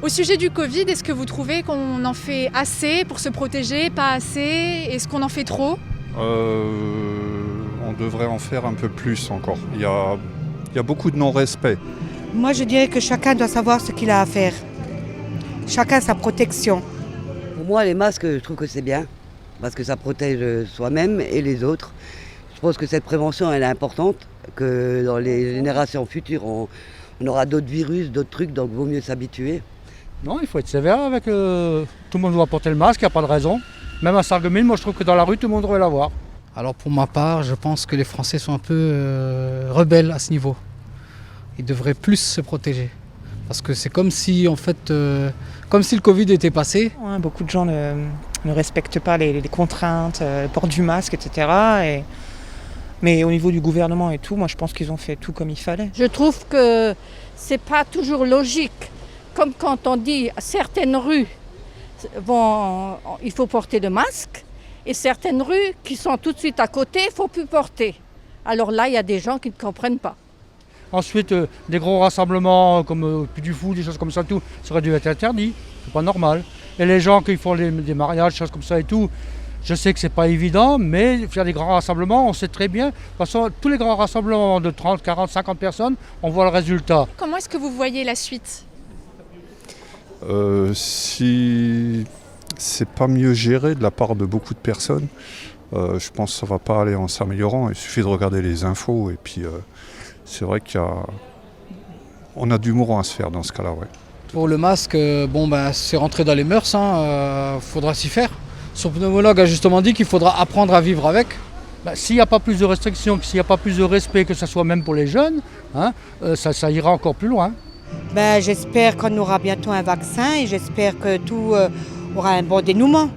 Au sujet du Covid, est-ce que vous trouvez qu'on en fait assez pour se protéger, pas assez? Est-ce qu'on en fait trop? On devrait en faire un peu plus encore. Il y a beaucoup de non-respect. Moi, je dirais que chacun doit savoir ce qu'il a à faire. Chacun sa protection. Pour moi, les masques, je trouve que c'est bien, parce que ça protège soi-même et les autres. Je pense que cette prévention, elle est importante, que dans les générations futures, on aura d'autres virus, d'autres trucs, donc il vaut mieux s'habituer. Non, il faut être sévère avec... Tout le monde doit porter le masque, il n'y a pas de raison. Même à Sarreguemines, moi je trouve que dans la rue, tout le monde devrait l'avoir. Alors pour ma part, je pense que les Français sont un peu rebelles à ce niveau. Ils devraient plus se protéger. Parce que c'est comme si, en fait, comme si le Covid était passé. Ouais, beaucoup de gens ne respectent pas les contraintes, le port du masque, etc. Mais au niveau du gouvernement et tout, moi je pense qu'ils ont fait tout comme il fallait. Je trouve que c'est pas toujours logique. Comme quand on dit certaines rues, il faut porter le masque, et certaines rues qui sont tout de suite à côté, il ne faut plus porter. Alors là, il y a des gens qui ne comprennent pas. Ensuite, des gros rassemblements comme du foot, des choses comme ça, tout, ça aurait dû être interdit. C'est pas normal. Et les gens qui font des mariages, des choses comme ça et tout, je sais que c'est pas évident, mais faire des grands rassemblements, on sait très bien. De toute façon, tous les grands rassemblements de 30, 40, 50 personnes, on voit le résultat. Comment est-ce que vous voyez la suite? Si c'est pas mieux géré de la part de beaucoup de personnes, je pense que ça va pas aller en s'améliorant. Il suffit de regarder les infos et puis c'est vrai qu'on a du mouron à se faire dans ce cas-là. Ouais. Pour le masque, c'est rentré dans les mœurs, faudra s'y faire. Son pneumologue a justement dit qu'il faudra apprendre à vivre avec. S'il n'y a pas plus de restrictions, s'il n'y a pas plus de respect, que ce soit même pour les jeunes, ça ira encore plus loin. J'espère qu'on aura bientôt un vaccin et j'espère que tout aura un bon dénouement.